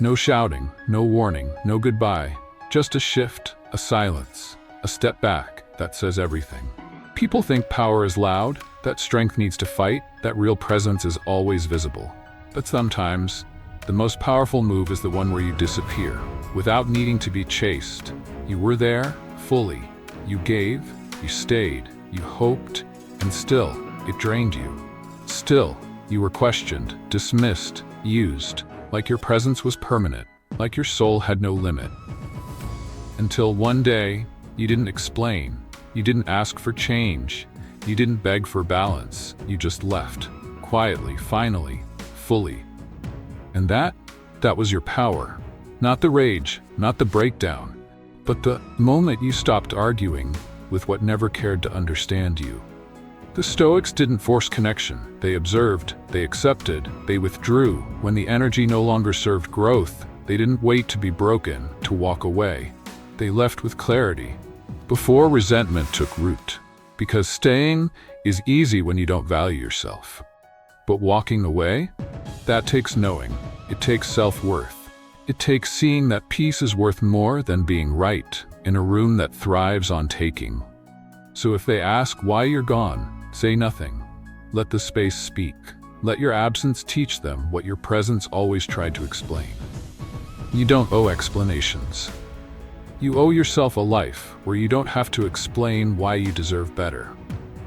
No shouting, no warning, no goodbye. Just a shift, a silence, a step back that says everything. People think power is loud, that strength needs to fight, that real presence is always visible. But sometimes, the most powerful move is the one where you disappear, without needing to be chased. You were there, fully. You gave, you stayed, you hoped, and still, it drained you. Still, you were questioned, dismissed, used, like your presence was permanent, like your soul had no limit. Until one day, you didn't explain, you didn't ask for change, you didn't beg for balance, you just left, quietly, finally, fully. And that was your power. Not the rage, not the breakdown, but the moment you stopped arguing with what never cared to understand you. The Stoics didn't force connection. They observed, they accepted, they withdrew. When the energy no longer served growth, they didn't wait to be broken, to walk away. They left with clarity, before resentment took root. Because staying is easy when you don't value yourself. But walking away? That takes knowing. It takes self-worth. It takes seeing that peace is worth more than being right, in a room that thrives on taking. So if they ask why you're gone, say nothing. Let the space speak. Let your absence teach them what your presence always tried to explain. You don't owe explanations. You owe yourself a life where you don't have to explain why you deserve better.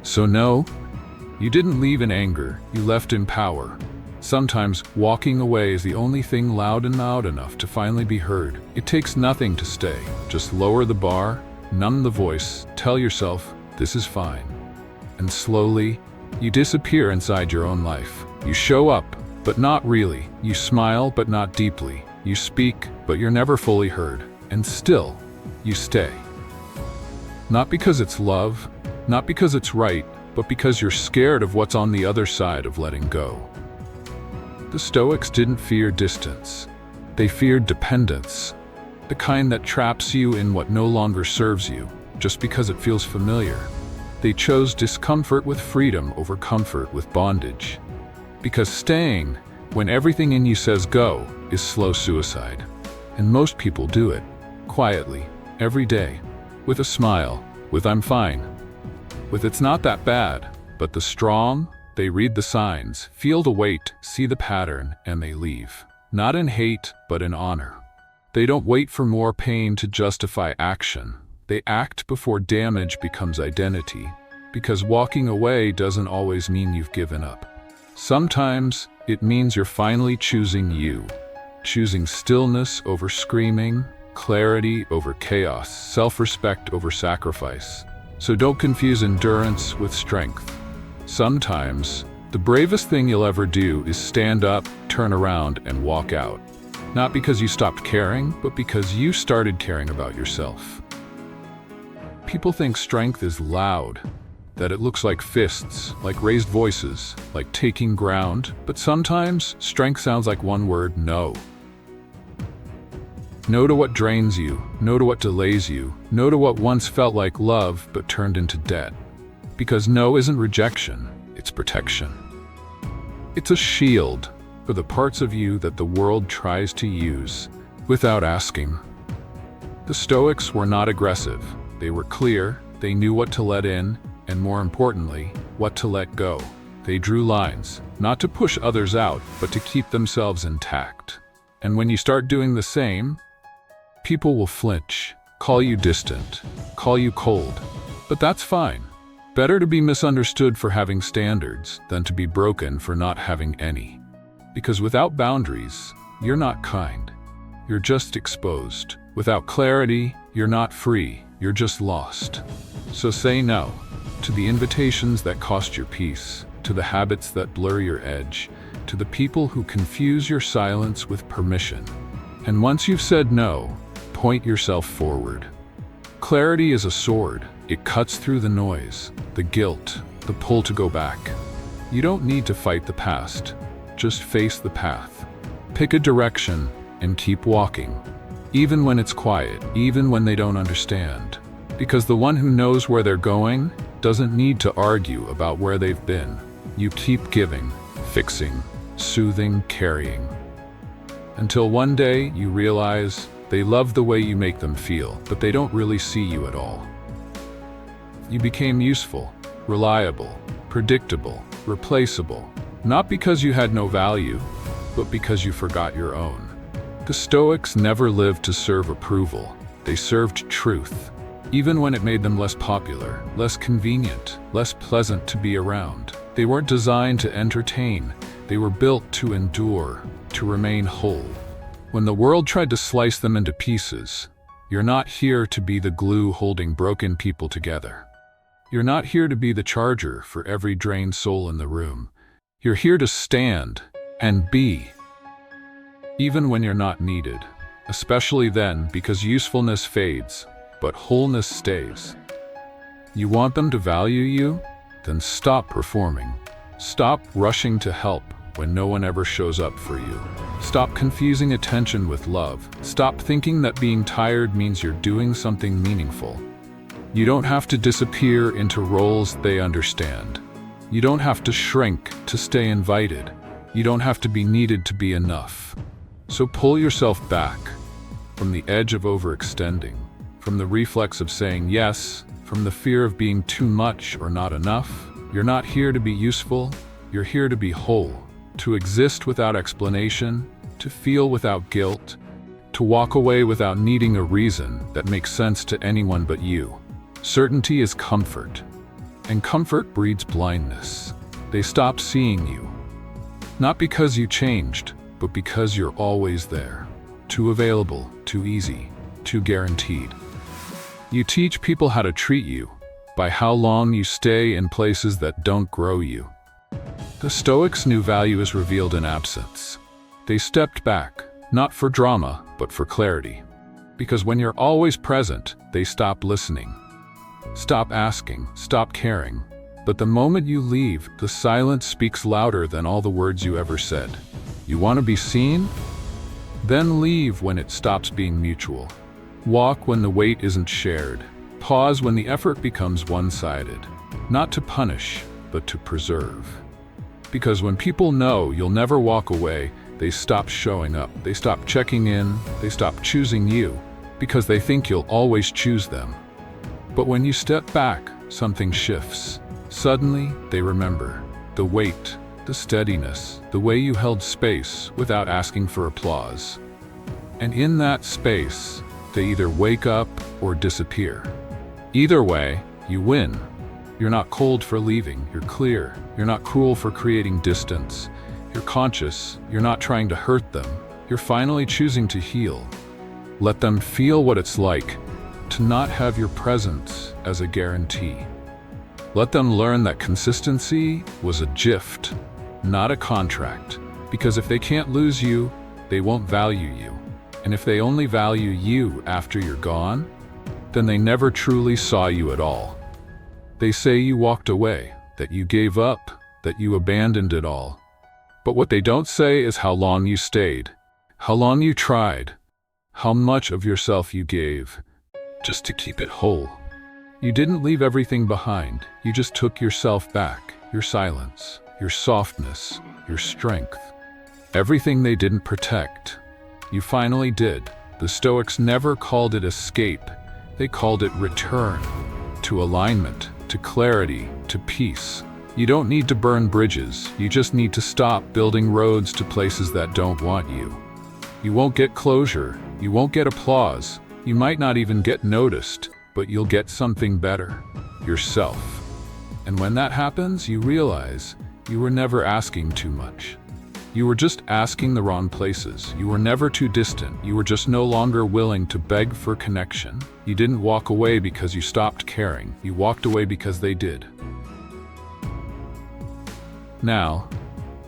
So no, you didn't leave in anger, you left in power. Sometimes walking away is the only thing loud enough to finally be heard. It takes nothing to stay. Just lower the bar, numb the voice, tell yourself, this is fine. And slowly, you disappear inside your own life. You show up, but not really. You smile, but not deeply. You speak, but you're never fully heard. And still, you stay. Not because it's love, not because it's right, but because you're scared of what's on the other side of letting go. The Stoics didn't fear distance. They feared dependence, the kind that traps you in what no longer serves you, just because it feels familiar. They chose discomfort with freedom over comfort with bondage. Because staying, when everything in you says go, is slow suicide. And most people do it, quietly, every day, with a smile, with I'm fine, with it's not that bad. But the strong, they read the signs, feel the weight, see the pattern, and they leave. Not in hate, but in honor. They don't wait for more pain to justify action. They act before damage becomes identity. Because walking away doesn't always mean you've given up. Sometimes it means you're finally choosing you. Choosing stillness over screaming, clarity over chaos, self-respect over sacrifice. So don't confuse endurance with strength. Sometimes, the bravest thing you'll ever do is stand up, turn around, and walk out. Not because you stopped caring, but because you started caring about yourself. People think strength is loud, that it looks like fists, like raised voices, like taking ground, but sometimes strength sounds like one word: no. No to what drains you, no to what delays you, no to what once felt like love but turned into debt. Because no isn't rejection, it's protection. It's a shield for the parts of you that the world tries to use without asking. The Stoics were not aggressive. They were clear, they knew what to let in, and more importantly, what to let go. They drew lines, not to push others out, but to keep themselves intact. And when you start doing the same, people will flinch, call you distant, call you cold. But that's fine. Better to be misunderstood for having standards than to be broken for not having any. Because without boundaries, you're not kind. You're just exposed. Without clarity, you're not free. You're just lost. So say no to the invitations that cost your peace, to the habits that blur your edge, to the people who confuse your silence with permission. And once you've said no, point yourself forward. Clarity is a sword. It cuts through the noise, the guilt, the pull to go back. You don't need to fight the past. Just face the path. Pick a direction and keep walking. Even when it's quiet, even when they don't understand. Because the one who knows where they're going doesn't need to argue about where they've been. You keep giving, fixing, soothing, carrying. Until one day you realize they love the way you make them feel, but they don't really see you at all. You became useful, reliable, predictable, replaceable, not because you had no value, but because you forgot your own. The Stoics never lived to serve approval. They served truth, even when it made them less popular, less convenient, less pleasant to be around. They weren't designed to entertain. They were built to endure, to remain whole. When the world tried to slice them into pieces, you're not here to be the glue holding broken people together. You're not here to be the charger for every drained soul in the room. You're here to stand and be, even when you're not needed, especially then, because usefulness fades, but wholeness stays. You want them to value you? Then stop performing. Stop rushing to help when no one ever shows up for you. Stop confusing attention with love. Stop thinking that being tired means you're doing something meaningful. You don't have to disappear into roles they understand. You don't have to shrink to stay invited. You don't have to be needed to be enough. So pull yourself back from the edge of overextending, from the reflex of saying yes, from the fear of being too much or not enough. You're not here to be useful. You're here to be whole, to exist without explanation, to feel without guilt, to walk away without needing a reason that makes sense to anyone but you. Certainty is comfort, and comfort breeds blindness. They stop seeing you, not because you changed, but because you're always there, too available, too easy, too guaranteed. You teach people how to treat you by how long you stay in places that don't grow you. The Stoics knew value is revealed in absence. They stepped back, not for drama, but for clarity. Because when you're always present, they stop listening. Stop asking, stop caring. But the moment you leave, the silence speaks louder than all the words you ever said. You want to be seen? Then leave when it stops being mutual. Walk when the weight isn't shared. Pause when the effort becomes one-sided. Not to punish, but to preserve. Because when people know you'll never walk away, they stop showing up. They stop checking in. They stop choosing you, because they think you'll always choose them. But when you step back, something shifts. Suddenly, they remember the weight, the steadiness, the way you held space without asking for applause. And in that space, they either wake up or disappear. Either way, you win. You're not cold for leaving, you're clear. You're not cruel for creating distance. You're conscious, you're not trying to hurt them. You're finally choosing to heal. Let them feel what it's like to not have your presence as a guarantee. Let them learn that consistency was a gift, not a contract. Because if they can't lose you, they won't value you. And if they only value you after you're gone, then they never truly saw you at all. They say you walked away, that you gave up, that you abandoned it all. But what they don't say is how long you stayed, how long you tried, how much of yourself you gave, just to keep it whole. You didn't leave everything behind. You just took yourself back, your silence, your softness, your strength. Everything they didn't protect, you finally did. The Stoics never called it escape. They called it return, to alignment, to clarity, to peace. You don't need to burn bridges. You just need to stop building roads to places that don't want you. You won't get closure. You won't get applause. You might not even get noticed, but you'll get something better, yourself. And when that happens, you realize you were never asking too much. You were just asking the wrong places. You were never too distant. You were just no longer willing to beg for connection. You didn't walk away because you stopped caring. You walked away because they did. Now,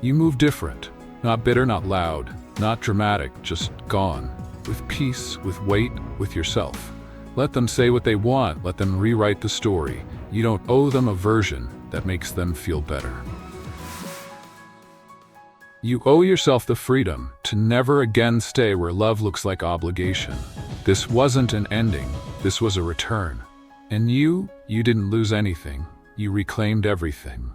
you move different. Not bitter, not loud, not dramatic, just gone. With peace, with weight, with yourself. Let them say what they want. Let them rewrite the story. You don't owe them a version that makes them feel better. You owe yourself the freedom to never again stay where love looks like obligation. This wasn't an ending. This was a return. And you didn't lose anything. You reclaimed everything.